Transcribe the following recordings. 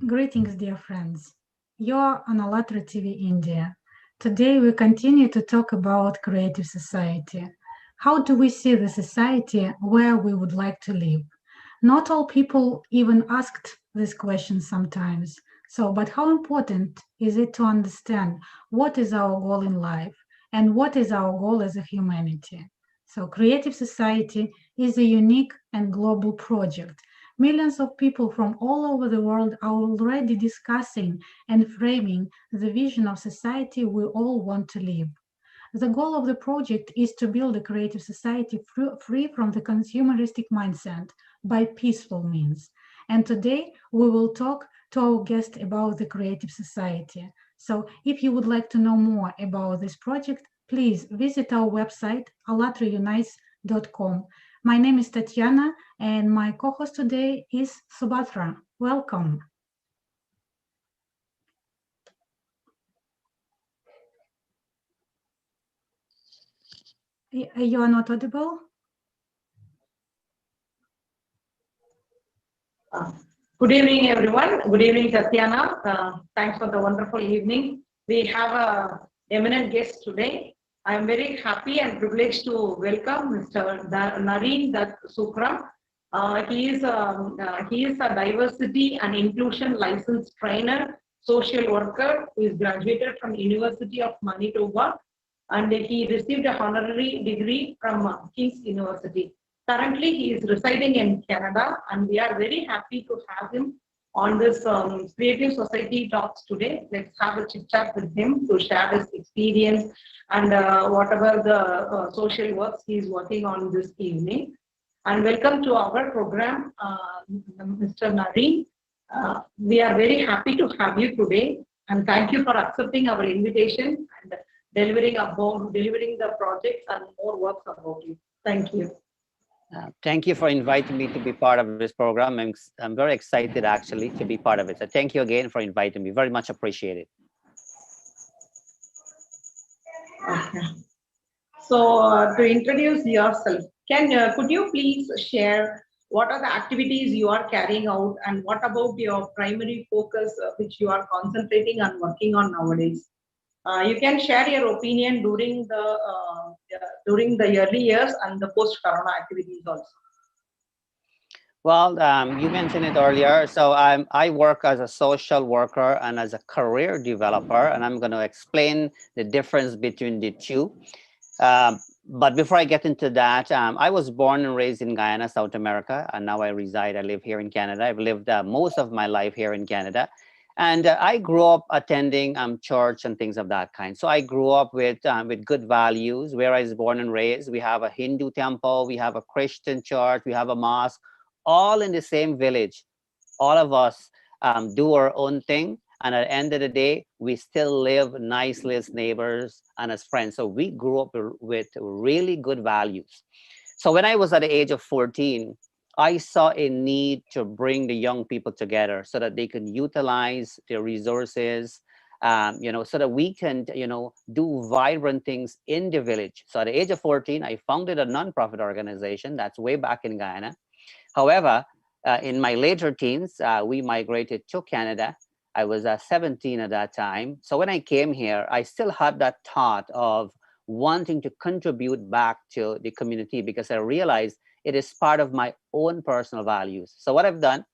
Greetings, dear friends. You're on Allatra TV India. Today we continue to talk about creative society. How do we see the society where we would like to live? Not all people even asked this question sometimes. But how important is it to understand what is our goal in life and what is our goal as a humanity? Creative Society is a unique and global project. Millions of people from all over the world are already discussing and framing the vision of society we all want to live. The goal of the project is to build a creative society free from the consumeristic mindset by peaceful means. And today we will talk to our guest about the creative society. So if you would like to know more about this project, please visit our website, Allatraunites.com. My name is Tatiana, and my co-host today is Subhatra. Welcome. You are not audible? Good evening, everyone. Good evening, Tatiana. Thanks for the wonderful evening. We have a eminent guest today. I am very happy and privileged to welcome Mr. Narine Dat Sookram. He is a diversity and inclusion licensed trainer, social worker who is graduated from University of Manitoba, and he received a honorary degree from King's University. Currently, he is residing in Canada, and we are very happy to have him on this Creative Society Talks today. Let's have a chit chat with him to share his experience and whatever the social works he is working on this evening. And welcome to our program, Mr. Narine. We are very happy to have you today, and thank you for accepting our invitation and delivering the projects and more works about you. Thank you. Thank you for inviting me to be part of this program. I'm very excited actually to be part of it. So thank you again for inviting me. Very much appreciated. Okay. So to introduce yourself, could you please share what are the activities you are carrying out and what about your primary focus which you are concentrating and working on nowadays? You can share your opinion during the early years and the post-corona activities also. Well, you mentioned it earlier. So I work as a social worker and as a career developer, and I'm going to explain the difference between the two. But before I get into that, I was born and raised in Guyana, South America, and now I live here in Canada. I've lived most of my life here in Canada. And I grew up attending church and things of that kind. So I grew up with good values. Where I was born and raised, we have a Hindu temple, we have a Christian church, we have a mosque, all in the same village. All of us do our own thing. And at the end of the day, we still live nicely as neighbors and as friends. So we grew up with really good values. So when I was at the age of 14, I saw a need to bring the young people together so that they can utilize their resources, so that we can, do vibrant things in the village. So at the age of 14, I founded a nonprofit organization. That's way back in Guyana. However, in my later teens, we migrated to Canada. I was 17 at that time. So when I came here, I still had that thought of wanting to contribute back to the community because I realized it is part of my own personal values. So what I've done,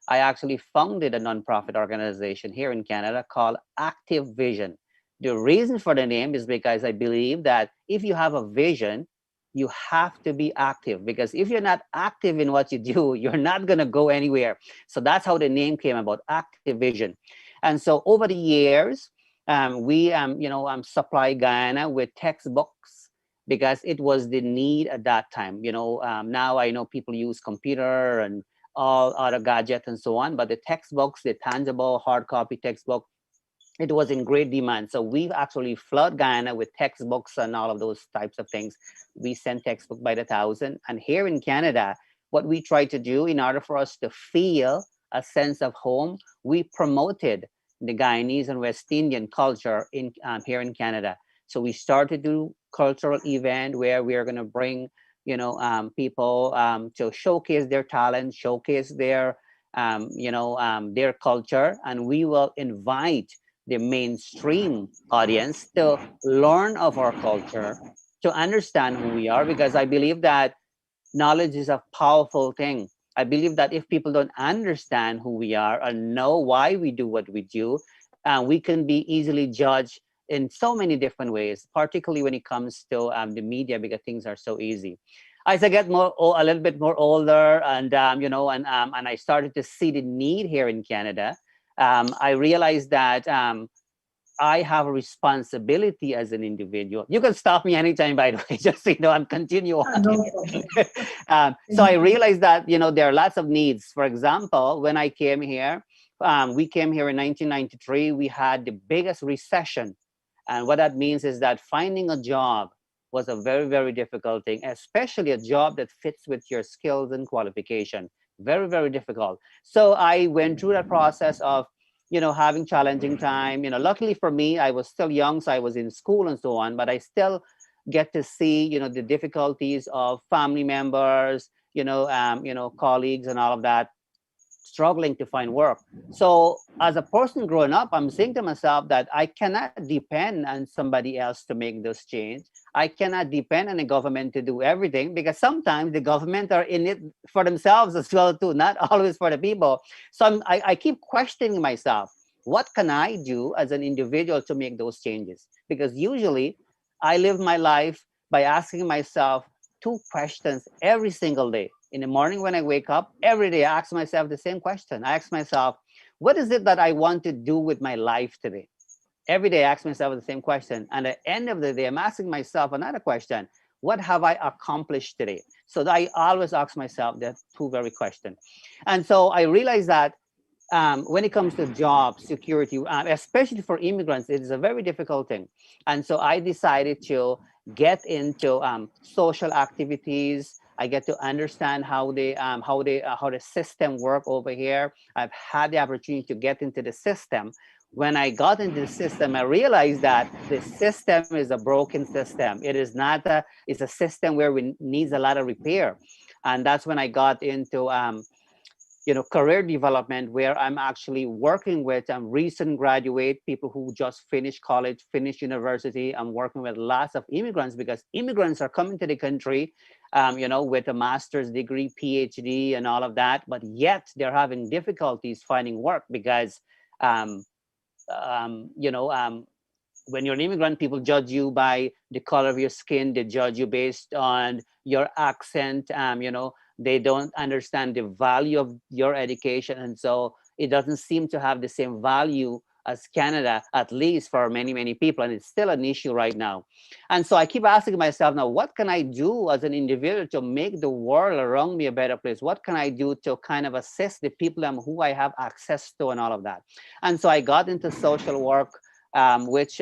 I actually founded a nonprofit organization here in Canada called Active Vision. The reason for the name is because I believe that if you have a vision, you have to be active, because if you're not active in what you do, you're not going to go anywhere. So that's how the name came about, Active Vision. And so over the years, we supply Guyana with textbooks because it was the need at that time. Now I know people use computer and all other gadgets and so on, but the textbooks, the tangible hard copy textbook, it was in great demand. So we've actually flooded Guyana with textbooks and all of those types of things. We send textbooks by the thousand. And here in Canada, what we try to do in order for us to feel a sense of home, we promoted the Guyanese and West Indian culture here in Canada. So we started to do cultural event where we are going to bring, people to showcase their talent, showcase their their culture, and we will invite the mainstream audience to learn of our culture, to understand who we are, because I believe that knowledge is a powerful thing. I believe that if people don't understand who we are and know why we do what we do, we can be easily judged in so many different ways, particularly when it comes to the media, because things are so easy. As I get a little bit more older, and I started to see the need here in Canada, I realized that I have a responsibility as an individual. You can stop me anytime, by the way, just so you know, I'm continue on. No problem. So I realized that, there are lots of needs. For example, when I came here, we came here in 1993, we had the biggest recession. And what that means is that finding a job was a very, very difficult thing, especially a job that fits with your skills and qualification. Very, very difficult. So I went through that process of having challenging time. Luckily for me, I was still young, so I was in school and so on, but I still get to see, the difficulties of family members, colleagues and all of that, struggling to find work. So as a person growing up, I'm saying to myself that I cannot depend on somebody else to make those change. I cannot depend on the government to do everything, because sometimes the government are in it for themselves as well too, not always for the people. So I keep questioning myself, what can I do as an individual to make those changes? Because usually I live my life by asking myself two questions every single day. In the morning when I wake up, every day I ask myself the same question. I ask myself, what is it that I want to do with my life today? Every day I ask myself the same question. And at the end of the day, I'm asking myself another question. What have I accomplished today? So I always ask myself that two very questions. And so I realized that when it comes to job security, especially for immigrants, it is a very difficult thing. And so I decided to get into social activities. I get to understand how the system work over here. I've had the opportunity to get into the system. When I got into the system, I realized that the system is a broken system. It is not it's a system where we needs a lot of repair. And that's when I got into career development, where I'm actually working with recent graduate people who just finished college, finished university. I'm working with lots of immigrants, because immigrants are coming to the country, with a master's degree, PhD, and all of that, but yet they're having difficulties finding work because, when you're an immigrant, people judge you by the color of your skin. They judge you based on your accent. They don't understand the value of your education. And so it doesn't seem to have the same value as Canada, at least for many, many people. And it's still an issue right now. And so I keep asking myself now, what can I do as an individual to make the world around me a better place? What can I do to kind of assist the people who I have access to and all of that? And so I got into social work, which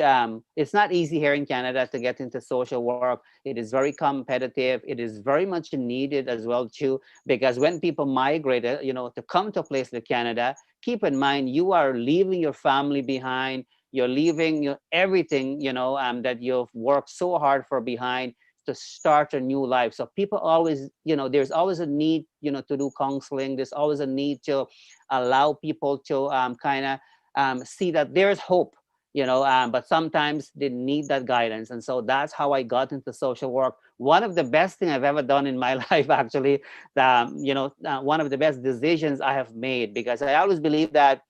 it's not easy here in Canada to get into social work. It is very competitive. It is very much needed as well too, because when people migrate, to come to a place like Canada, keep in mind you are leaving your family behind. You're leaving everything that you've worked so hard for behind to start a new life. So people always, there's always a need, to do counseling. There's always a need to allow people to kind of see that there's hope. But sometimes they need that guidance. And so that's how I got into social work. One of the best thing I've ever done in my life, actually, one of the best decisions I have made, because I always believe that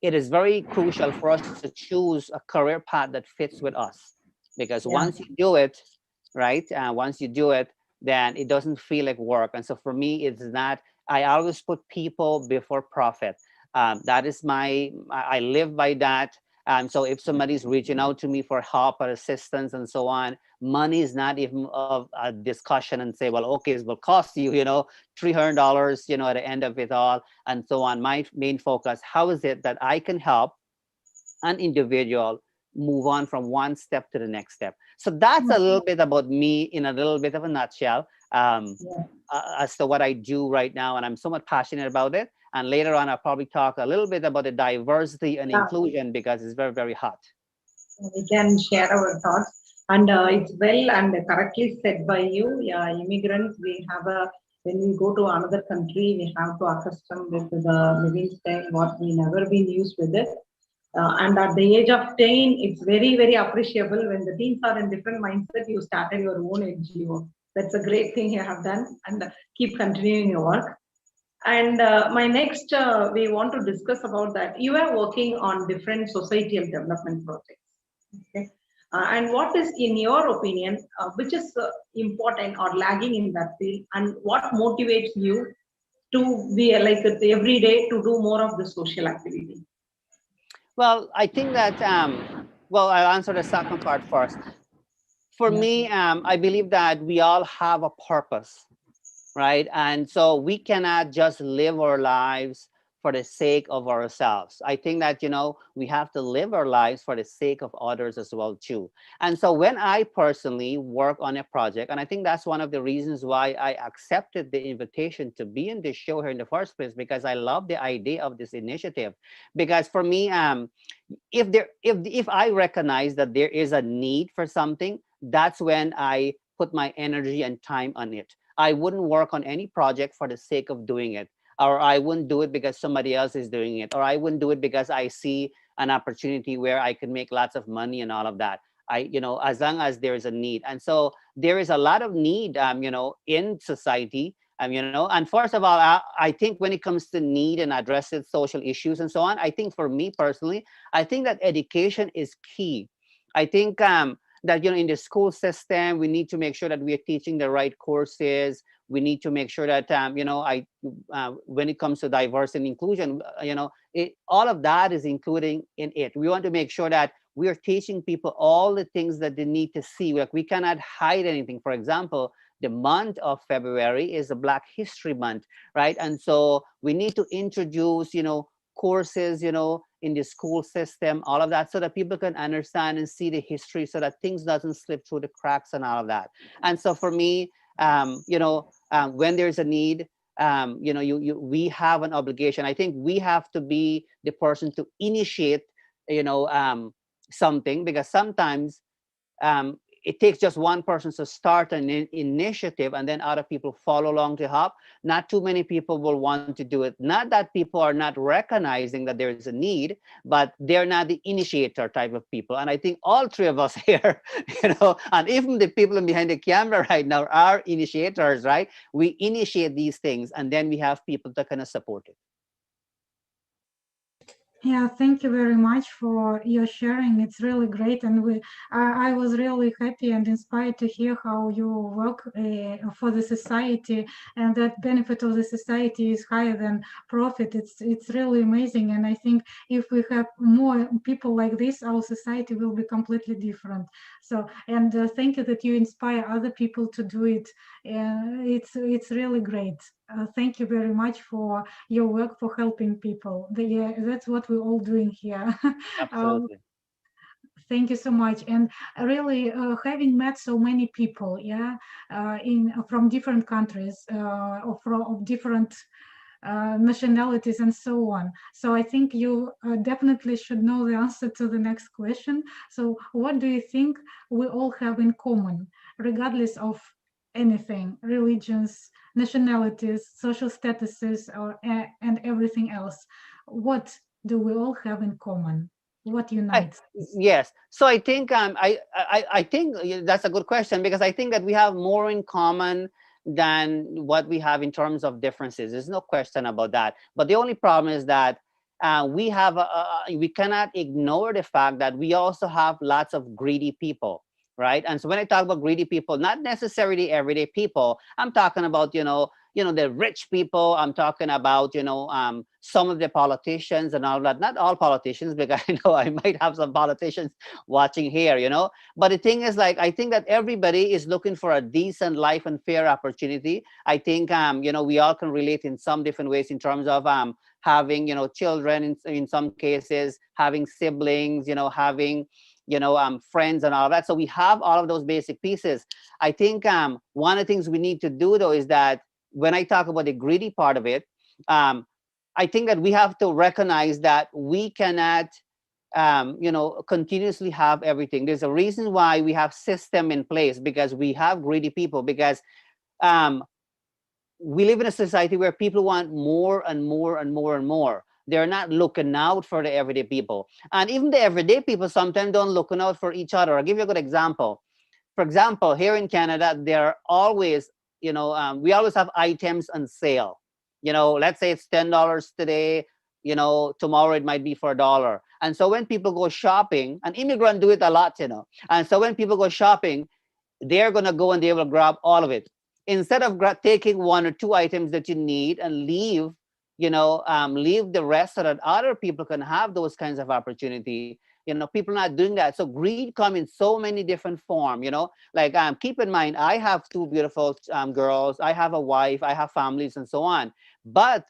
it is very crucial for us to choose a career path that fits with us. Because once you do it, right, once you do it, then it doesn't feel like work. And so for me, it's not, I always put people before profit. That is I live by that. So if somebody's reaching out to me for help or assistance and so on, money is not even of a discussion and say, well, okay, it will cost you, $300, at the end of it all, and so on. My main focus, how is it that I can help an individual move on from one step to the next step? So that's a little bit about me in a little bit of a nutshell, as to what I do right now. And I'm somewhat passionate about it. And later on, I'll probably talk a little bit about the diversity and inclusion, because it's very, very hot. We can share our thoughts. And it's well and correctly said by you. Immigrants, we have a When we go to another country, we have to accustom with the living style, what we never been used with it. And at the age of 10, it's very, very appreciable when the teens are in different mindset, you started your own NGO. That's a great thing you have done, and keep continuing your work. And my next, we want to discuss about that. You are working on different societal development projects. Okay. And what is, in your opinion, which is important or lagging in that field, and what motivates you to be like every day to do more of the social activity? Well, I think that, well, I'll answer the second part first. For Yeah. me, I believe that we all have a purpose, right? And so we cannot just live our lives for the sake of ourselves. I think that, we have to live our lives for the sake of others as well, too. And so when I personally work on a project, and I think that's one of the reasons why I accepted the invitation to be in this show here in the first place, because I love the idea of this initiative. Because for me, if I recognize that there is a need for something, that's when I put my energy and time on it. I wouldn't work on any project for the sake of doing it, or I wouldn't do it because somebody else is doing it, or I wouldn't do it because I see an opportunity where I can make lots of money and all of that. As long as there is a need. And so there is a lot of need, in society. And first of all, I think when it comes to need and addressing social issues and so on, I think for me personally, I think that education is key. I think that in the school system, we need to make sure that we are teaching the right courses. We need to make sure that when it comes to diversity and inclusion, all of that is including in it. We want to make sure that we are teaching people all the things that they need to see. Like, we cannot hide anything. For example, the month of February is a Black History Month, right? And so we need to introduce, courses, in the school system, all of that, so that people can understand and see the history, so that things doesn't slip through the cracks and all of that. And so for me, when there's a need, we have an obligation. I think we have to be the person to initiate, something, because sometimes it takes just one person to start an initiative, and then other people follow along to help. Not too many people will want to do it. Not that people are not recognizing that there is a need, but they're not the initiator type of people. And I think all three of us here, and even the people behind the camera right now are initiators, right? We initiate these things, and then we have people that kind of support it. Yeah, thank you very much for your sharing. It's really great, and I was really happy and inspired to hear how you work for the society, and that benefit of the society is higher than profit. It's really amazing, and I think if we have more people like this, our society will be completely different. So, and thank you that you inspire other people to do it. It's really great. Thank you very much for your work for helping people. That's what we're all doing here. Absolutely. Thank you so much. And really, having met so many people, from different countries, or from different nationalities and so on. So I think you definitely should know the answer to the next question. So what do you think we all have in common, regardless of anything, religions, nationalities, social statuses, and everything else? What do we all have in common? What unites us? Yes. So I think I think that's a good question, because I think that we have more in common than what we have in terms of differences. There's no question about that. But the only problem is that we cannot ignore the fact that we also have lots of greedy people, right? And so when I talk about greedy people, not necessarily everyday people, I'm talking about, the rich people. I'm talking about, some of the politicians and all that. Not all politicians, because I know I might have some politicians watching here, But the thing is, like, I think that everybody is looking for a decent life and fair opportunity. I think, we all can relate in some different ways in terms of having, children in some cases, having siblings, having, friends and all that. So we have all of those basic pieces. I think one of the things we need to do, though, is that when I talk about the greedy part of it, I think that we have to recognize that we cannot, continuously have everything. There's a reason why we have system in place, because we have greedy people, because we live in a society where people want more and more and more and more. They're not looking out for the everyday people. And even the everyday people sometimes don't looking out for each other. I'll give you a good example. For example, here in Canada, there are always, we always have items on sale. Let's say it's $10 today, tomorrow it might be for $1. And so when people go shopping, and immigrants do it a lot, and so when people go shopping, they're going to go and they will grab all of it. Instead of taking one or two items that you need and leave, leave the rest so that other people can have those kinds of opportunity. People not doing that. So greed come in so many different forms, like keep in mind, I have two beautiful girls, I have a wife, I have families and so on. But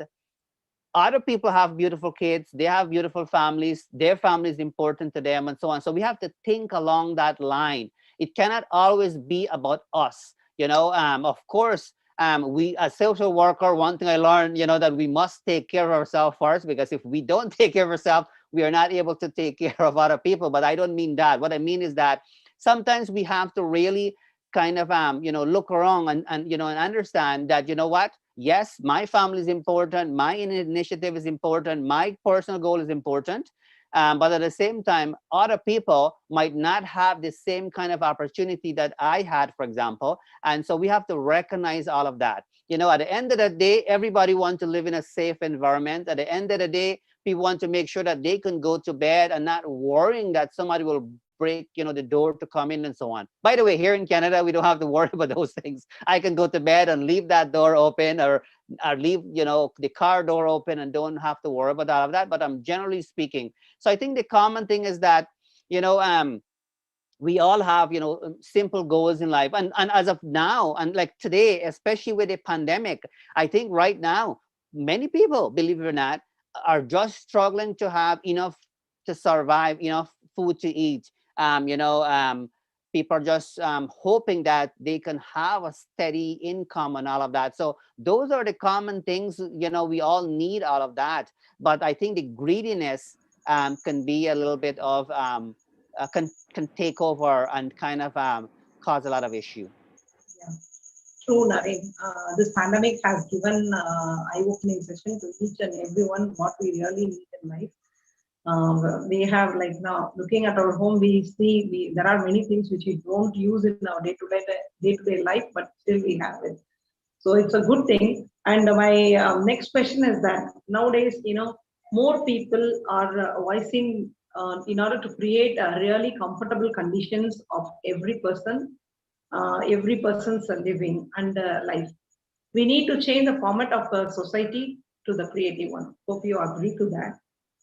other people have beautiful kids, they have beautiful families, their family is important to them and so on. So we have to think along that line. It cannot always be about us. Of course, we as social worker, one thing I learned, that we must take care of ourselves first, because if we don't take care of ourselves, we are not able to take care of other people. But I don't mean that. What I mean is that sometimes we have to really kind of, look around and and understand that, what? Yes, my family is important. My initiative is important. My personal goal is important. But at the same time, other people might not have the same kind of opportunity that I had, for example. And so we have to recognize all of that. At the end of the day, everybody wants to live in a safe environment. At the end of the day, people want to make sure that they can go to bed and not worrying that somebody will break, the door to come in and so on. By the way, here in Canada, we don't have to worry about those things. I can go to bed and leave that door open, or leave, the car door open, and don't have to worry about all of that. But I'm generally speaking. So I think the common thing is that, we all have, simple goals in life. And as of now, and like today, especially with the pandemic, I think right now, many people, believe it or not, are just struggling to have enough to survive, enough food to eat. People are just hoping that they can have a steady income and all of that. So those are the common things, we all need all of that. But I think the greediness can be a little bit of, can take over and kind of cause a lot of issue. Yeah. True, Narine. This pandemic has given eye-opening session to each and everyone what we really need in life. We have, like, now looking at our home, we see there are many things which we don't use in our day-to-day life, but still we have it. So it's a good thing. And my next question is that nowadays, more people are voicing in order to create really comfortable conditions of every person's living and life. We need to change the format of the society to the creative one. Hope you agree to that.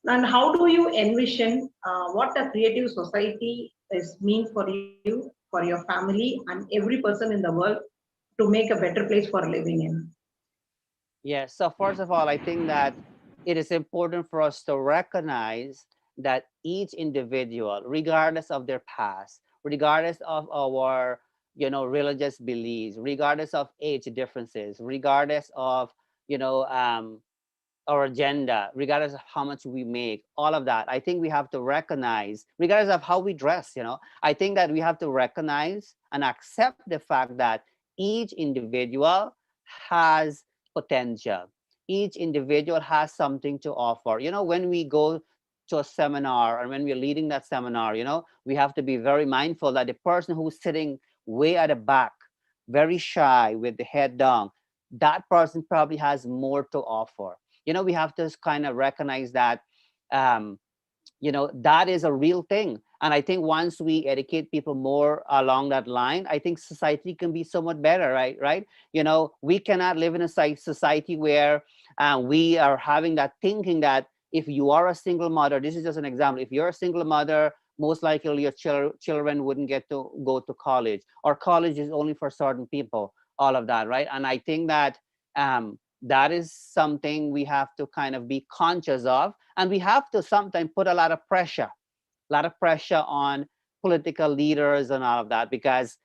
And how do you envision what a creative society is mean for you, for your family, and every person in the world to make a better place for living in? Yes. So first of all, I think that it is important for us to recognize that each individual, regardless of their past, regardless of our, religious beliefs, regardless of age differences, regardless of, our agenda, regardless of how much we make, all of that, I think we have to recognize, regardless of how we dress, I think that we have to recognize and accept the fact that each individual has potential. Each individual has something to offer. When we go to a seminar and when we're leading that seminar, we have to be very mindful that the person who's sitting way at the back, very shy with the head down, that person probably has more to offer. We have to kind of recognize that, that is a real thing. And I think once we educate people more along that line, I think society can be somewhat better, right? We cannot live in a society where we are having that thinking that if you are a single mother, this is just an example, if you're a single mother, most likely your children wouldn't get to go to college, or college is only for certain people, all of that, right? And I think that that is something we have to kind of be conscious of, and we have to sometimes put a lot of pressure on political leaders and all of that, because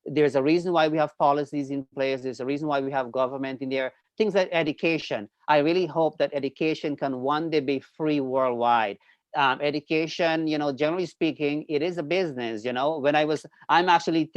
there's a reason why we have policies in place. There's a reason why we have government in there. Things like education. I really hope that education can one day be free worldwide. education, generally speaking, it is a business. I'm actually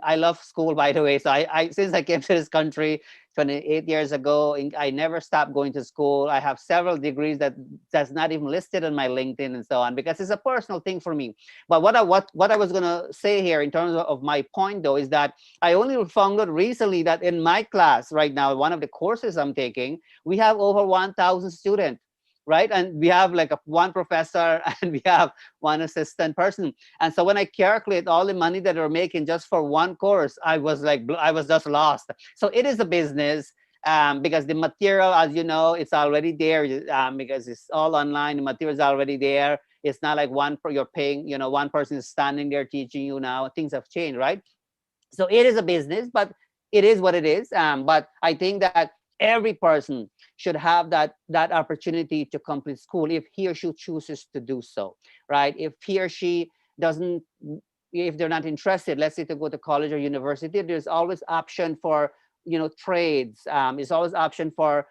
I love school, by the way. So since I came to this country 28 years ago, I never stopped going to school. I have several degrees that's not even listed on my LinkedIn and so on, because it's a personal thing for me. But what I was gonna say here in terms of my point though, is that I only found out recently that in my class right now, one of the courses I'm taking, we have over 1,000 students, right? And we have like one professor and we have one assistant person. And so when I calculate all the money that we're making just for one course, I was just lost. So it is a business, because the material, as you know, it's already there, because it's all online. The material is already there. It's not like you're paying, one person is standing there teaching you now. Things have changed, right? So it is a business, but it is what it is. But I think that every person should have that opportunity to complete school if he or she chooses to do so, right? If he or she doesn't, if they're not interested, let's say to go to college or university, there's always option for, trades. There's always option for,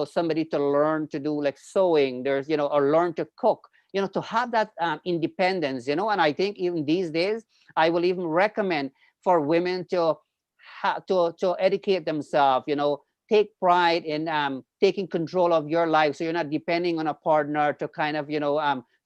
somebody to learn to do like sewing. There's, or learn to cook, to have that independence, and I think even these days, I will even recommend for women to educate themselves, take pride in taking control of your life, so you're not depending on a partner to kind of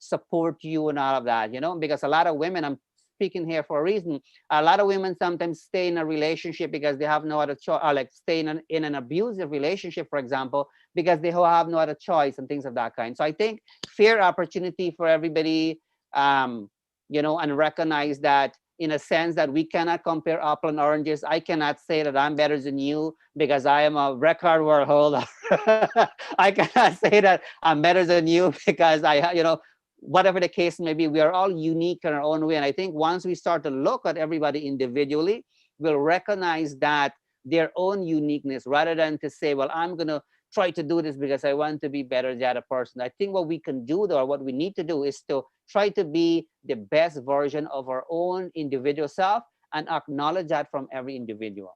support you and all of that, because a lot of women, I'm speaking here for a reason, a lot of women sometimes stay in a relationship because they have no other choice, or like stay in an abusive relationship, for example, because they have no other choice and things of that kind. So I think fair opportunity for everybody, and recognize that, in a sense, that we cannot compare apple and oranges. I cannot say that I'm better than you because I am a record world holder. I cannot say that I'm better than you because whatever the case may be, we are all unique in our own way. And I think once we start to look at everybody individually, we'll recognize that their own uniqueness, rather than to say, well, I'm going to try to do this because I want to be better than the other person. I think what we can do, though, or what we need to do, is to try to be the best version of our own individual self and acknowledge that from every individual.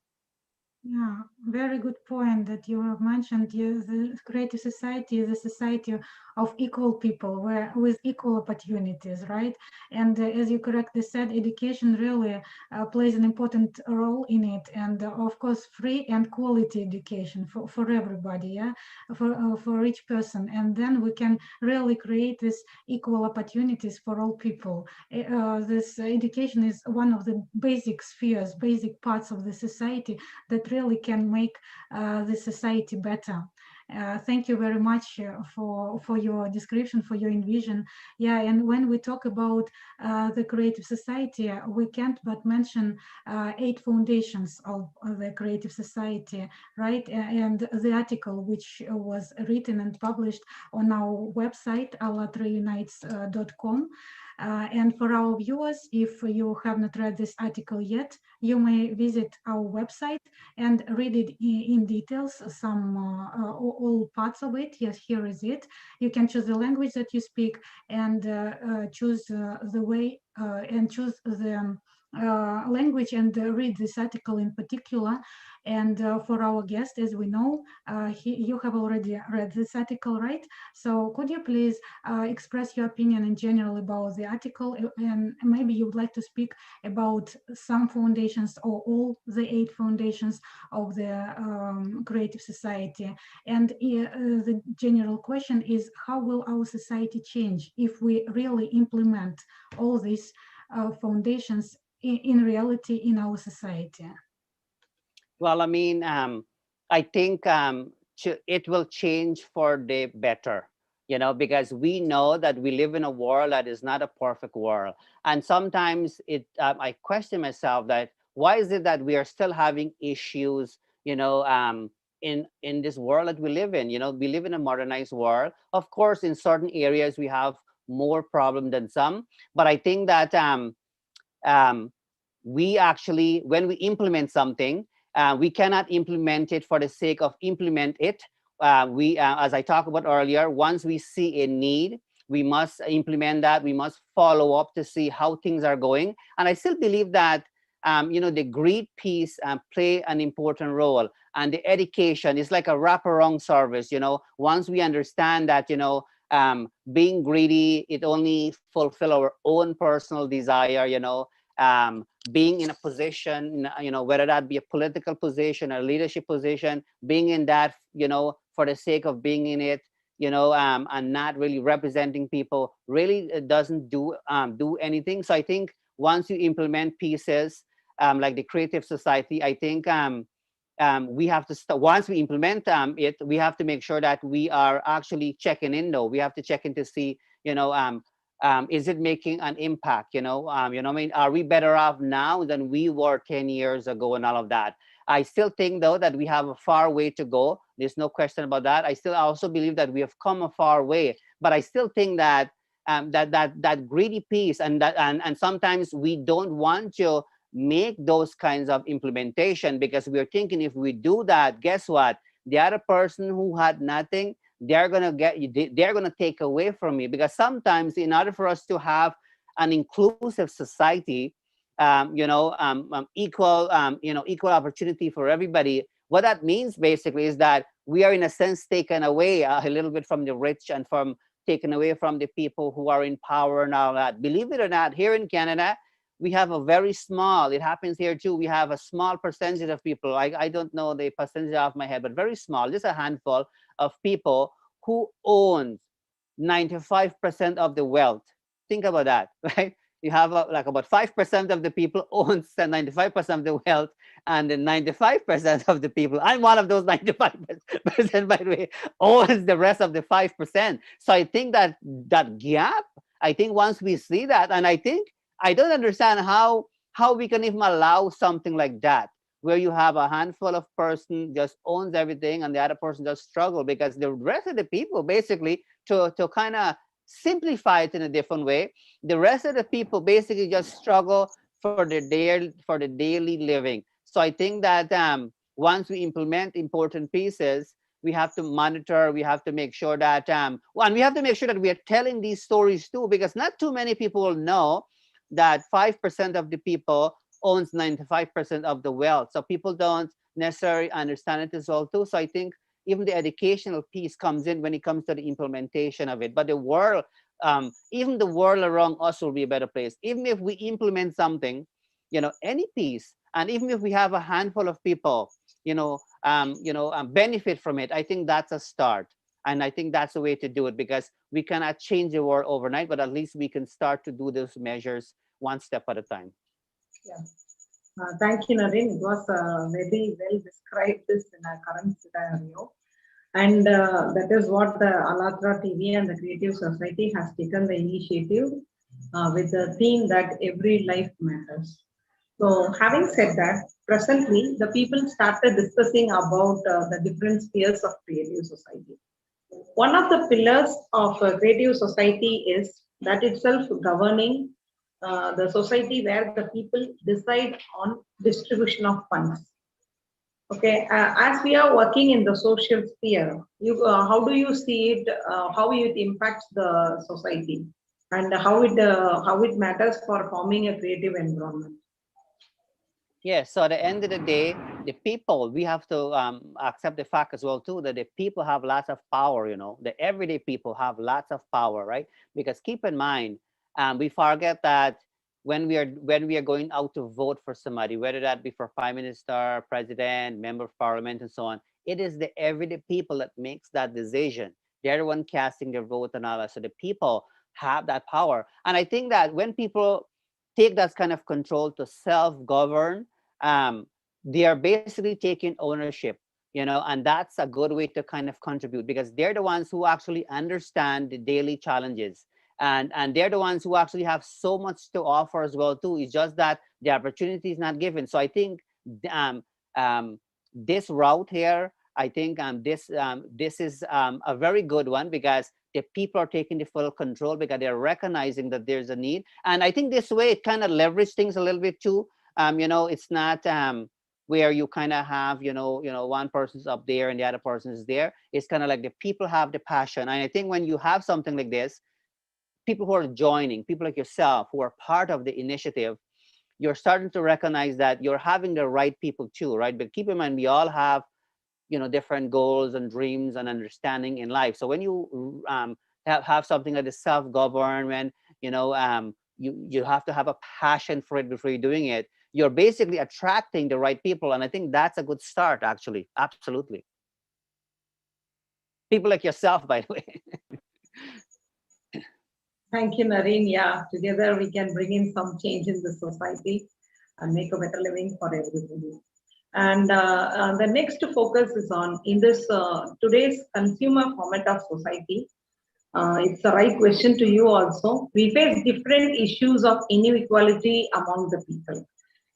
Yeah, very good point that you have mentioned. Yes, the creative society is a society of equal people, where with equal opportunities, right? And as you correctly said, education really plays an important role in it, and of course, free and quality education for everybody, yeah, for each person, and then we can really create this equal opportunities for all people. This education is one of the basic spheres, basic parts of the society that really can make the society better. Thank you very much for your description, for your envision. Yeah, and when we talk about the creative society, we can't but mention 8 foundations of the creative society, right? And the article which was written and published on our website, Allatraunites.com. And for our viewers, if you have not read this article yet, you may visit our website and read it in details, all parts of it. Yes, here is it. You can choose the language that you speak and choose the way and choose the language and read this article in particular. And for our guest, as we know, you have already read this article, right? So could you please express your opinion in general about the article, and maybe you would like to speak about some foundations or all the 8 foundations of the creative society. And the general question is, how will our society change if we really implement all these foundations in reality in our society? Well, I mean, I think it will change for the better, because we know that we live in a world that is not a perfect world. And sometimes I question myself that why is it that we are still having issues, in this world that we live in? We live in a modernized world. Of course, in certain areas, we have more problem than some. But I think that we actually, when we implement something, we cannot implement it for the sake of implement it. As I talked about earlier, once we see a need, we must implement that. We must follow up to see how things are going. And I still believe that, the greed piece play an important role. And the education is like a wraparound service. Once we understand that, Being greedy, it only fulfill our own personal desire, being in a position, whether that be a political position, a leadership position, being in that, for the sake of being in it, and not really representing people, really doesn't do anything. So I think once you implement pieces like the creative society, I think we have to once we implement it, we have to make sure that we are actually checking in though. We have to check in to see, is it making an impact? I mean, are we better off now than we were 10 years ago and all of that? I still think though that we have a far way to go. There's no question about that. I also believe that we have come a far way, but I still think that that greedy piece, and sometimes we don't want to make those kinds of implementation, because we're thinking if we do that, guess what? The other person who had nothing, they're gonna take away from me. Because sometimes in order for us to have an inclusive society, equal opportunity for everybody, what that means basically is that we are in a sense taken away a little bit from the rich, and from taken away from the people who are in power and all that. Believe it or not, here in Canada, we have a very small, it happens here too, we have a small percentage of people, I don't know the percentage off my head, but very small, just a handful of people who own 95% of the wealth. Think about that, right? You have like about 5% of the people owns 95% of the wealth, and then 95% of the people, I'm one of those 95%, by the way, owns the rest of the 5%. So I think that gap, I think once we see that, and I don't understand how we can even allow something like that, where you have a handful of person just owns everything and the other person just struggle, because the rest of the people basically, to kind of simplify it in a different way, the rest of the people basically just struggle for the daily living. So I think that once we implement important pieces, we have to monitor, we have to make sure that and we have to make sure that we are telling these stories too, because not too many people will know that 5% of the people owns 95% of the wealth. So people don't necessarily understand it as well too. So I think even the educational piece comes in when it comes to the implementation of it. But the world, even the world around us will be a better place. Even if we implement something, any piece, and even if we have a handful of people, benefit from it, I think that's a start. And I think that's the way to do it, because we cannot change the world overnight, but at least we can start to do those measures one step at a time. Yeah. Thank you, Narine. It was very well described this in our current scenario. And that is what the Allatra TV and the Creative Society has taken the initiative with the theme that every life matters. So having said that, presently the people started discussing about the different spheres of creative society. One of the pillars of creative society is that itself governing the society where the people decide on distribution of funds. Okay, as we are working in the social sphere, how do you see it? How it impacts the society, and how it matters for forming a creative environment? Yes, so at the end of the day, the people, we have to accept the fact as well too, that the people have lots of power, the everyday people have lots of power, right? Because keep in mind, we forget that when we are going out to vote for somebody, whether that be for prime minister, president, member of parliament, and so on, it is the everyday people that makes that decision. They're the one casting their vote and all that. So the people have that power. And I think that when people take that kind of control to self-govern, they are basically taking ownership, and that's a good way to kind of contribute, because they're the ones who actually understand the daily challenges, and they're the ones who actually have so much to offer as well too. It's just that the opportunity is not given. So I think this route here, I think this is a very good one, because the people are taking the full control, because they're recognizing that there's a need. And I think this way it kind of leverage things a little bit too. It's not where you kind of have, one person's up there and the other person is there. It's kind of like the people have the passion. And I think when you have something like this, people who are joining, people like yourself who are part of the initiative, you're starting to recognize that you're having the right people too, right? But keep in mind, we all have different goals and dreams and understanding in life. So when you have something like the self-government, you have to have a passion for it before you're doing it. You're basically attracting the right people, and I think that's a good start, actually. Absolutely. People like yourself, by the way. Thank you, Narine. Yeah, together we can bring in some change in the society and make a better living for everybody. And the next focus is on in this today's consumer format of society. It's the right question to you also. We face different issues of inequality among the people.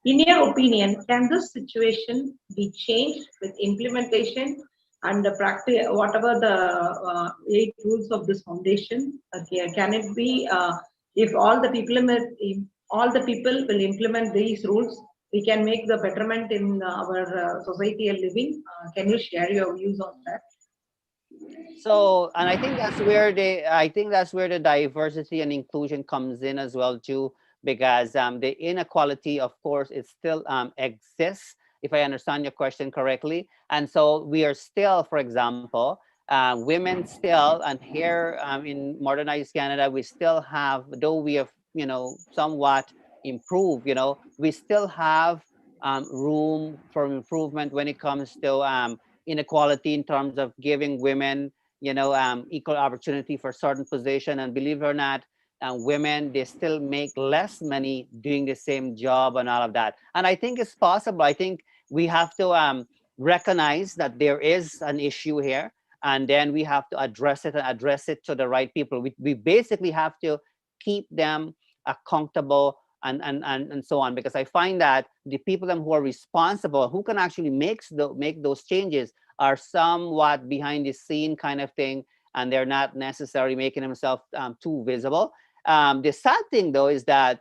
In your opinion, can this situation be changed with implementation and the practice, whatever the 8 rules of this foundation? Okay, can it be if all the people will implement these rules, we can make the betterment in our society and living? Can you share your views on that? So, and I think that's where the diversity and inclusion comes in as well too, because the inequality, of course, it still exists, if I understand your question correctly. And so we are still, for example, women still, and here in modernized Canada, we still have, though we have, somewhat improved, we still have room for improvement when it comes to inequality in terms of giving women equal opportunity for certain position. And believe it or not, women, they still make less money doing the same job and all of that. And I think it's possible. I think we have to recognize that there is an issue here, and then we have to address it and address it to the right people. We basically have to keep them accountable and so on, because I find that the people who are responsible, who can actually make those changes, are somewhat behind the scene kind of thing, and they're not necessarily making themselves too visible. The sad thing, though, is that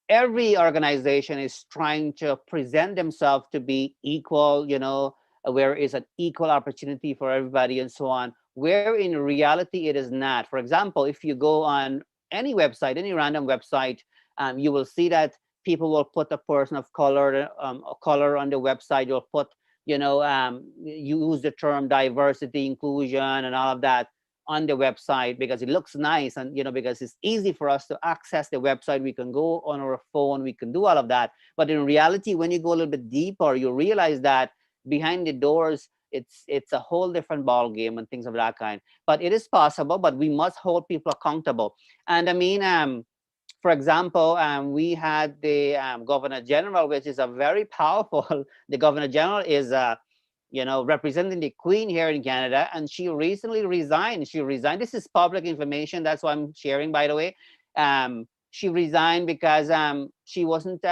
every organization is trying to present themselves to be equal, where is an equal opportunity for everybody and so on, where in reality it is not. For example, if you go on any website, any random website, you will see that people will put a person of color on the website. You'll put, use the term diversity, inclusion, and all of that on the website because it looks nice, and because it's easy for us to access the website. We can go on our phone, we can do all of that. But in reality, when you go a little bit deeper, you realize that behind the doors, it's a whole different ball game and things of that kind. But it is possible, but we must hold people accountable. And I mean, for example, we had the Governor General, which is a very powerful. The Governor General is, representing the Queen here in Canada, and she recently resigned. She resigned. This is public information. That's why I'm sharing, by the way. She resigned because she wasn't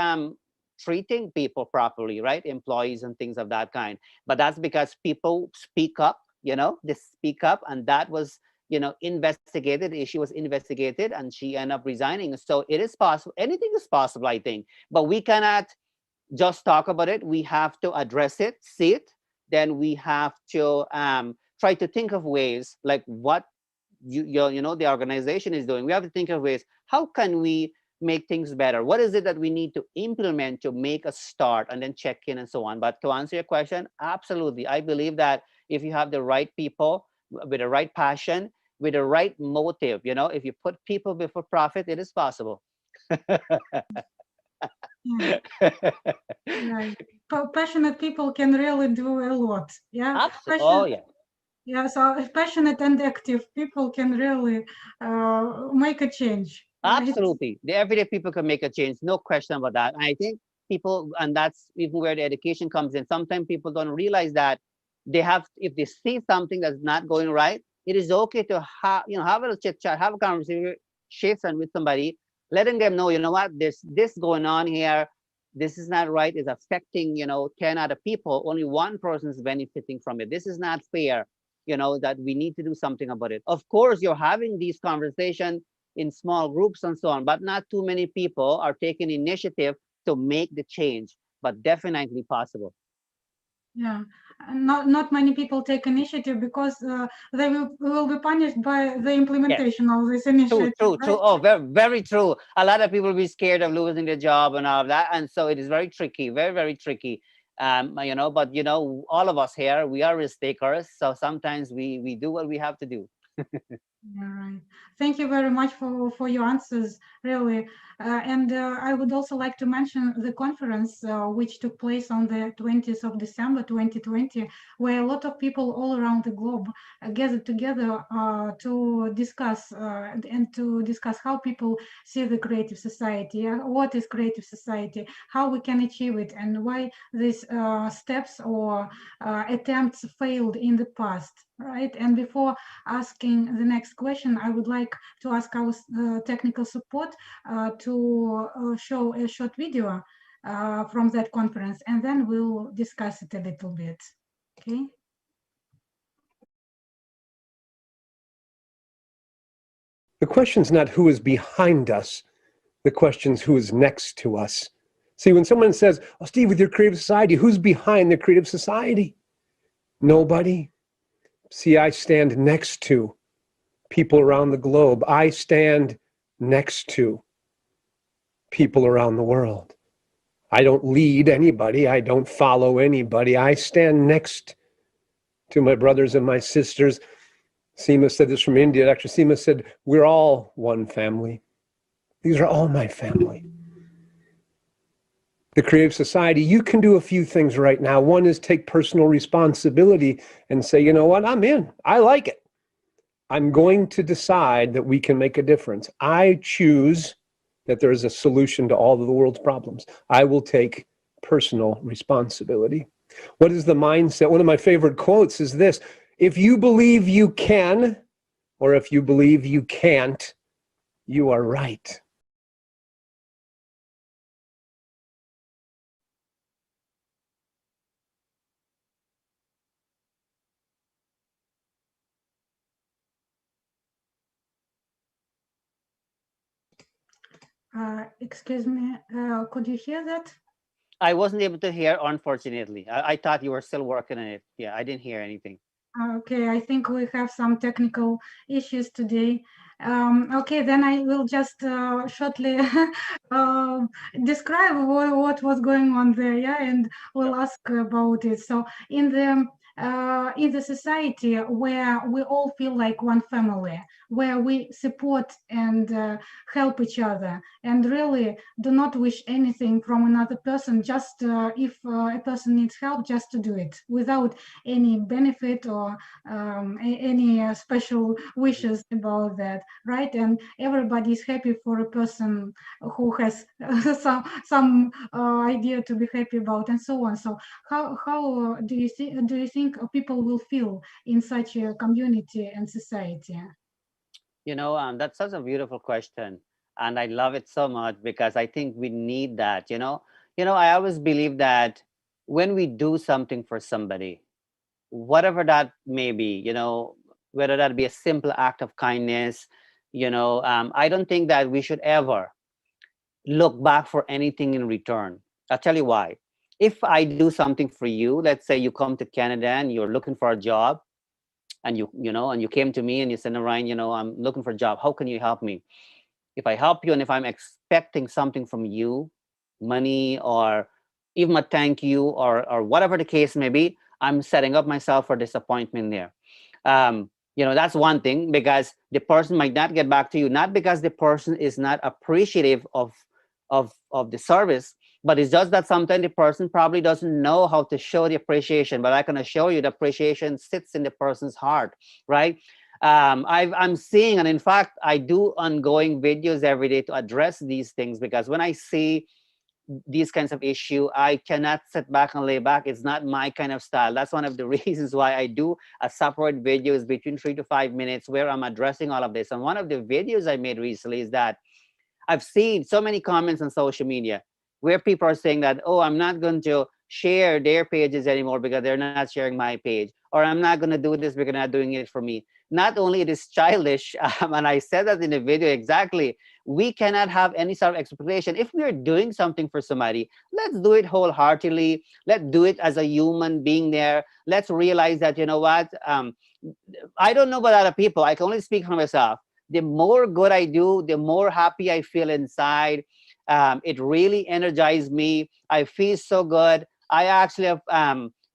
treating people properly, right? Employees and things of that kind. But that's because people speak up. They speak up, and that was investigated. The issue was investigated, and she ended up resigning. So it is possible. Anything is possible, I think. But we cannot just talk about it. We have to address it, see it. Then we have to try to think of ways like what the organization is doing. We have to think of ways. How can we make things better? What is it that we need to implement to make a start, and then check in and so on? But to answer your question, absolutely. I believe that if you have the right people with the right passion, with the right motive, if you put people before profit, it is possible. Yeah. Right. Passionate people can really do a lot. Yeah. Absolutely. Oh, yeah. Yeah. So passionate and active people can really make a change. Right? Absolutely. The everyday people can make a change. No question about that. And I think people, and that's even where the education comes in. Sometimes people don't realize that they have, if they see something that's not going right, it is okay to have a little chit chat, have a conversation with somebody, letting them know, what, there's this going on here. This is not right. It's affecting, 10 other people. Only one person is benefiting from it. This is not fair, that we need to do something about it. Of course, you're having these conversations in small groups and so on, but not too many people are taking initiative to make the change, but definitely possible. Yeah, not many people take initiative because they will be punished by the implementation of this initiative. True. Right? Oh, very, very true. A lot of people will be scared of losing their job and all of that, and so it is very tricky, very, very tricky. But all of us here, we are risk takers, so sometimes we do what we have to do. Yeah, right. Thank you very much for your answers, really. I would also like to mention the conference which took place on the 20th of December 2020, where a lot of people all around the globe gathered together to discuss and to discuss how people see the creative society, what is creative society, how we can achieve it, and why these steps or attempts failed in the past, right? And before asking the next question, I would like to ask our technical support to show a short video from that conference, and then we'll discuss it a little bit. Okay. The question's not who is behind us. The question's who is next to us. See, when someone says, oh, Steve, with your creative society, who's behind the creative society? Nobody. See, I stand next to people around the globe. I stand next to people around the world. I don't lead anybody. I don't follow anybody. I stand next to my brothers and my sisters. Seema said this from India. Dr. Seema said, we're all one family. These are all my family. The Creative Society, you can do a few things right now. One is take personal responsibility and say, you know what, I'm in. I like it. I'm going to decide that we can make a difference. I choose that there is a solution to all of the world's problems. I will take personal responsibility. What is the mindset? One of my favorite quotes is this: if you believe you can, or if you believe you can't, you are right. Excuse me, could you hear that? I wasn't able to hear, unfortunately. I thought you were still working on it. Yeah, I didn't hear anything. Okay, I think we have some technical issues today. Okay, then I will just shortly describe what was going on there, yeah, and we'll ask about it. So in the society where we all feel like one family, where we support and help each other, and really do not wish anything from another person, just if a person needs help, just to do it without any benefit or any special wishes about that, right? And everybody is happy for a person who has some idea to be happy about, and so on. So how do you think people will feel in such a community and society? You know, that's such a beautiful question, and I love it so much because I think we need that. I always believe that when we do something for somebody, whatever that may be, whether that be a simple act of kindness, I don't think that we should ever look back for anything in return. I'll tell you why. If I do something for you, let's say you come to Canada and you're looking for a job, and you came to me and you said, Narine, I'm looking for a job. How can you help me? If I help you and if I'm expecting something from you, money or even a thank you or whatever the case may be, I'm setting up myself for disappointment there. That's one thing, because the person might not get back to you, not because the person is not appreciative of the service, but it's just that sometimes the person probably doesn't know how to show the appreciation. But I can assure you the appreciation sits in the person's heart, right? I'm seeing, and in fact, I do ongoing videos every day to address these things, because when I see these kinds of issue, I cannot sit back and lay back. It's not my kind of style. That's one of the reasons why I do a separate videos between 3 to 5 minutes where I'm addressing all of this. And one of the videos I made recently is that I've seen so many comments on social media where people are saying that, oh, I'm not going to share their pages anymore because they're not sharing my page, or I'm not going to do this because they're not doing it for me. Not only it is childish, and I said that in the video exactly, we cannot have any sort of expectation. If we are doing something for somebody, let's do it wholeheartedly. Let's do it as a human being there. Let's realize that, you know what, I don't know about other people. I can only speak for myself. The more good I do, the more happy I feel inside. It really energized me. I feel so good. I actually have,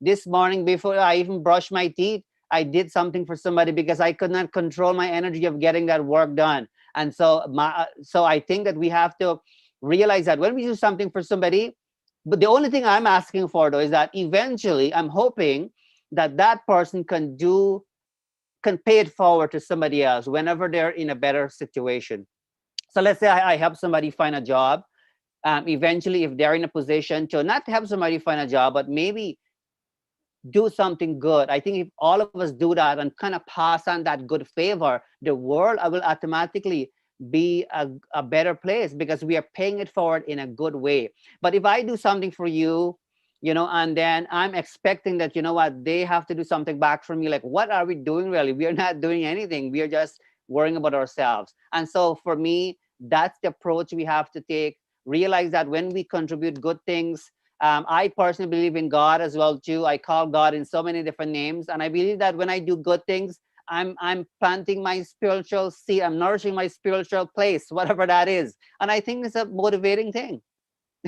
this morning before I even brushed my teeth, I did something for somebody because I could not control my energy of getting that work done. And so so I think that we have to realize that when we do something for somebody, but the only thing I'm asking for though is that eventually I'm hoping that that person can pay it forward to somebody else whenever they're in a better situation. So let's say I help somebody find a job. Eventually, if they're in a position to not help somebody find a job, but maybe do something good. I think if all of us do that and kind of pass on that good favor, the world will automatically be a better place because we are paying it forward in a good way. But if I do something for you, and then I'm expecting that, what, they have to do something back for me. Like, what are we doing really? We are not doing anything. We are just worrying about ourselves. And so for me, that's the approach we have to take. Realize that when we contribute good things, I personally believe in God as well too. I call God in so many different names, and I believe that when I do good things, I'm planting my spiritual seed. I'm nourishing my spiritual place, whatever that is. And I think it's a motivating thing.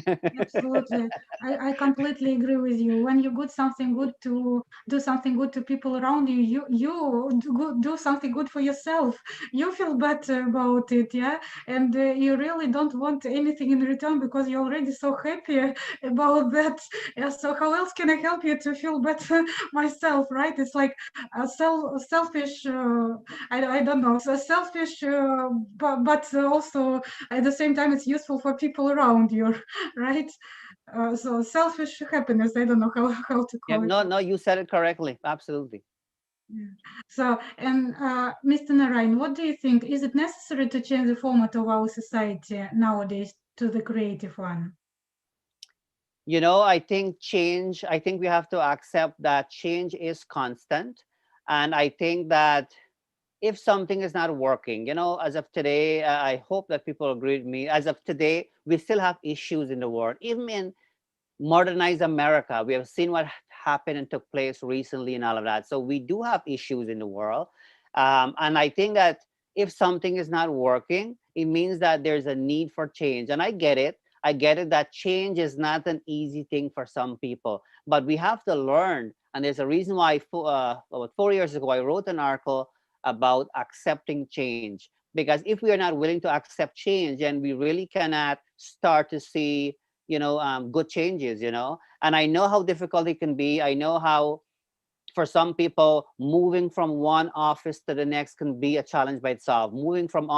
Absolutely. I completely agree with you. When you do something good to people around you, you do something good for yourself. You feel better about it, yeah? And you really don't want anything in return because you're already so happy about that. Yeah, so how else can I help you to feel better myself, right? It's like a selfish, I don't know, so selfish, but also at the same time, it's useful for people around you. Right? So selfish happiness, I don't know how to Yeah, call it. no, you said it correctly. Absolutely. Yeah. So, and Mr. Narine, what do you think? Is it necessary to change the format of our society nowadays to the creative one? I think we have to accept that change is constant. And I think that if something is not working, as of today, I hope that people agree with me. As of today, we still have issues in the world. Even in modernized America, we have seen what happened and took place recently and all of that. So we do have issues in the world. And I think that if something is not working, it means that there's a need for change. And I get it. I get it that change is not an easy thing for some people, but we have to learn. And there's a reason why about 4 years ago, I wrote an article about accepting change. Because if we are not willing to accept change, then we really cannot start to see good changes. And I know how difficult it can be. I know how for some people moving from one office to the next can be a challenge by itself. Moving from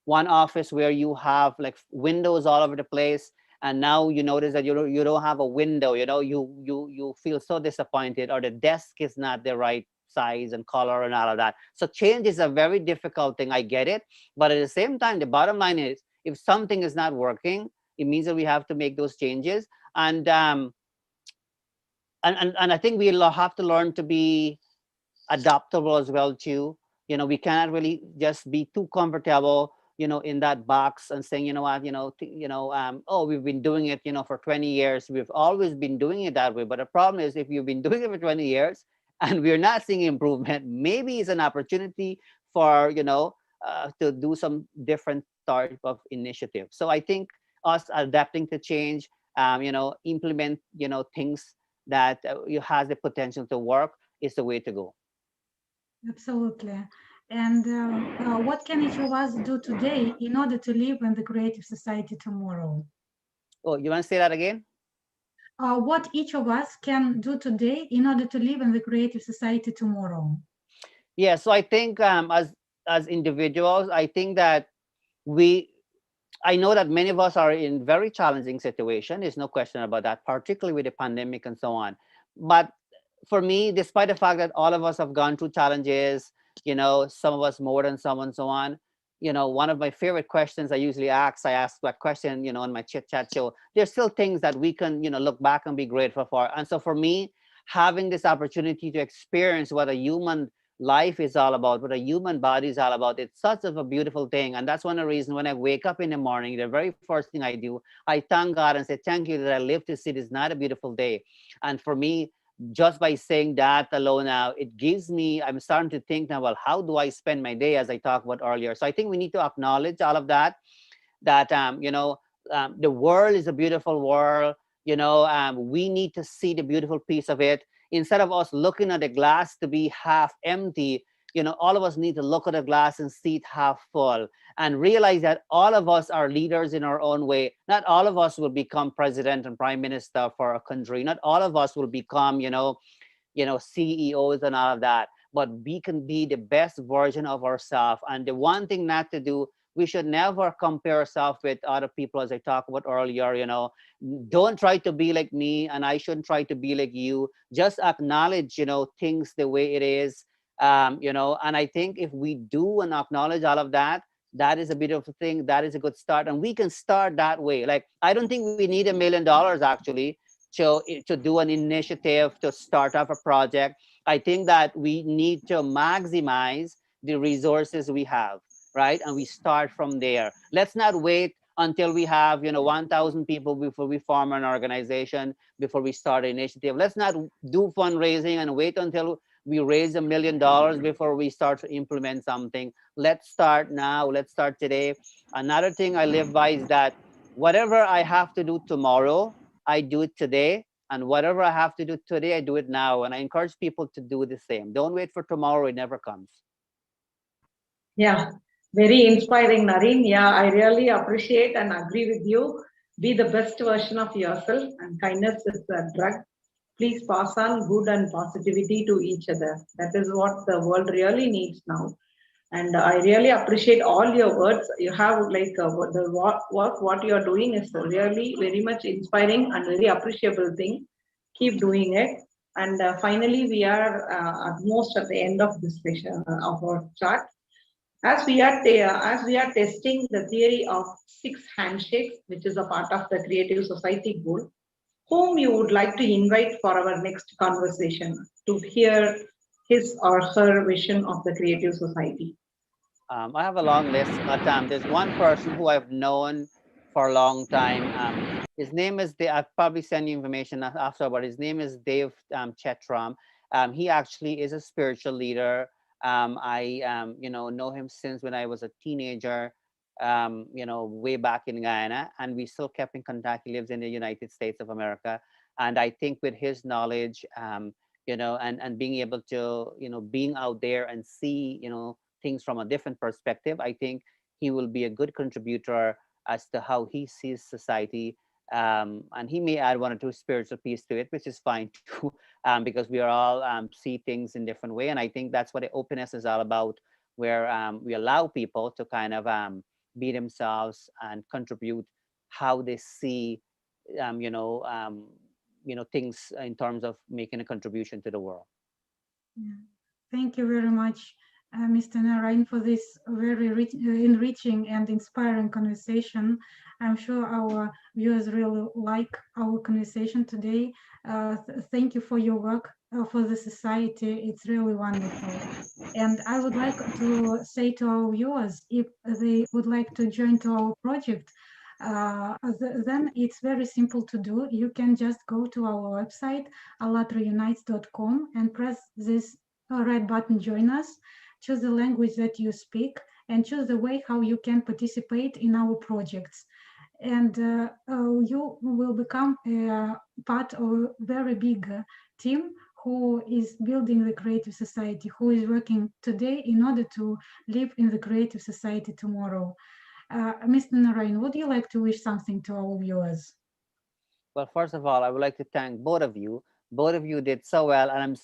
one office where you have like windows all over the place, and now you notice that you don't have a window. You feel so disappointed, or the desk is not the right size and color and all of that. So change is a very difficult thing. I get it, but at the same time, the bottom line is if something is not working, it means that we have to make those changes. And I think we'll have to learn to be adaptable as well too. We cannot really just be too comfortable, in that box and saying, what, oh, we've been doing it, for 20 years. We've always been doing it that way. But the problem is if you've been doing it for 20 years and we're not seeing improvement, maybe it's an opportunity for, to do some different type of initiative. So I think us adapting to change, implement, things that has the potential to work is the way to go. Absolutely. And what can each of us do today in order to live in the creative society tomorrow? Oh, you want to say that again? What each of us can do today in order to live in the creative society tomorrow? Yeah, so I think as individuals, I think that I know that many of us are in very challenging situation. There's no question about that, particularly with the pandemic and so on. But for me, despite the fact that all of us have gone through challenges, some of us more than some and so on, one of my favorite questions I ask that question, on my chit chat show. There's still things that we can, look back and be grateful for. And so for me, having this opportunity to experience what a human life is all about, what a human body is all about, it's such of a beautiful thing. And that's one of the reasons when I wake up in the morning, the very first thing I do, I thank God and say, thank you that I live to see this not a beautiful day. And for me, just by saying that alone now, I'm starting to think now, well, how do I spend my day, as I talked about earlier? So I think we need to acknowledge all of that the world is a beautiful world. We need to see the beautiful piece of it. instead of us looking at the glass to be half empty, all of us need to look at the glass and see it half full, and realize that all of us are leaders in our own way. Not all of us will become president and prime minister for a country. Not all of us will become, CEOs and all of that. But we can be the best version of ourselves. And the one thing not to do, we should never compare ourselves with other people, as I talked about earlier. Don't try to be like me, and I shouldn't try to be like you. Just acknowledge, things the way it is. And I think if we do and acknowledge all of that, that is a beautiful thing. That is a good start, and we can start that way. Like, I don't think we need $1 million actually to do an initiative, to start off a project. I think that we need to maximize the resources we have, right? And we start from there. Let's not wait until we have 1,000 people before we form an organization, before we start an initiative. Let's not do fundraising and wait until we raise $1 million before we start to implement something. Let's start now. Let's start today. Another thing I live by is that whatever I have to do tomorrow, I do it today. And whatever I have to do today, I do it now. And I encourage people to do the same. Don't wait for tomorrow. It never comes. Yeah, very inspiring, Narine. Yeah, I really appreciate and agree with you. Be the best version of yourself, and kindness is a drug. Please pass on good and positivity to each other. That is what the world really needs now. And I really appreciate all your words. You have the work, what you are doing is really very much inspiring and very appreciable thing. Keep doing it. And finally, we are almost at the end of this session of our chat. As we are testing the theory of 6 handshakes, which is a part of the Creative Society goal, whom you would like to invite for our next conversation to hear his or her vision of the Creative Society? I have a long list, but there's one person who I've known for a long time. His name is, I'll probably send you information after, but his name is Dave Chetram. He actually is a spiritual leader. I know him since when I was a teenager, way back in Guyana, and we still kept in contact. He lives in the United States of America. And I think with his knowledge, and being able to, being out there and see, things from a different perspective, I think he will be a good contributor as to how he sees society. And he may add 1 or 2 spiritual piece to it, which is fine too, because we are all see things in different way. And I think that's what the openness is all about, where we allow people to kind of be themselves and contribute how they see, things in terms of making a contribution to the world. Yeah. Thank you very much, Mr. Narine, for this very enriching and inspiring conversation. I'm sure our viewers really like our conversation today. Thank you for your work for the society. It's really wonderful. And I would like to say to our viewers, if they would like to join to our project, then it's very simple to do. You can just go to our website, Allatraunites.com, and press this red button, join us, choose the language that you speak, and choose the way how you can participate in our projects. And you will become a part of a very big team who is building the creative society, who is working today in order to live in the creative society tomorrow. Mr. Narine, would you like to wish something to our viewers? Well, first of all, I would like to thank both of you. Both of you did so well, and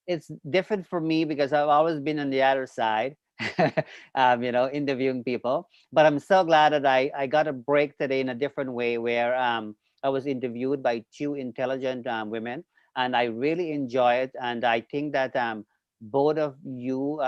it's different for me because I've always been on the other side, interviewing people. But I'm so glad that I got a break today in a different way, where I was interviewed by 2 intelligent women, and I really enjoy it. And I think that both of you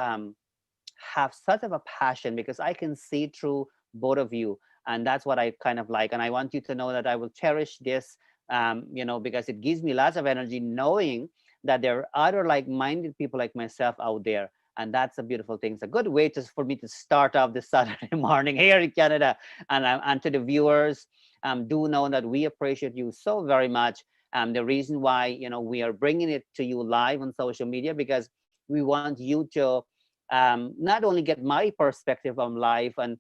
have such of a passion, because I can see through both of you, and that's what I kind of like. And I want you to know that I will cherish this, because it gives me lots of energy knowing that there are other like-minded people like myself out there. And that's a beautiful thing. It's a good way for me to start off this Saturday morning here in Canada. And to the viewers, do know that we appreciate you so very much. The reason why we are bringing it to you live on social media, because we want you to not only get my perspective on life and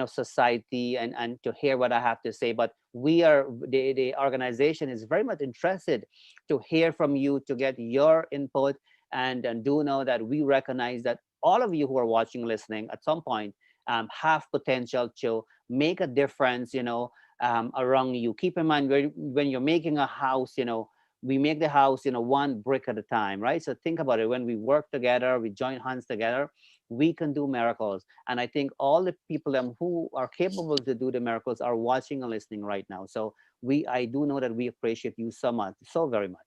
society and to hear what I have to say, but the organization is very much interested to hear from you, to get your input, and do know that we recognize that all of you who are watching, listening at some point have potential to make a difference, around you. Keep in mind, when you're making a house, we make the house, one brick at a time, right? So think about it. When we work together, we join hands together, we can do miracles. And I think all the people who are capable to do the miracles are watching and listening right now. So I do know that we appreciate you so much, so very much.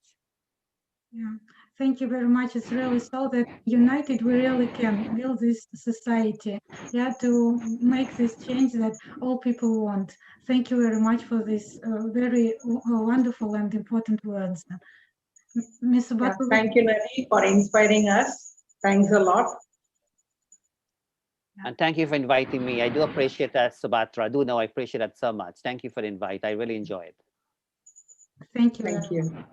Yeah, thank you very much. It's really so that united we really can build this society, yeah, to make this change that all people want. Thank you very much for this very wonderful and important words. Ms. Yeah, thank you, Narine, for inspiring us. Thanks a lot. And thank you for inviting me. I do appreciate that, Subhatra. I do know I appreciate that so much. Thank you for the invite. I really enjoy it. Thank you. Thank you.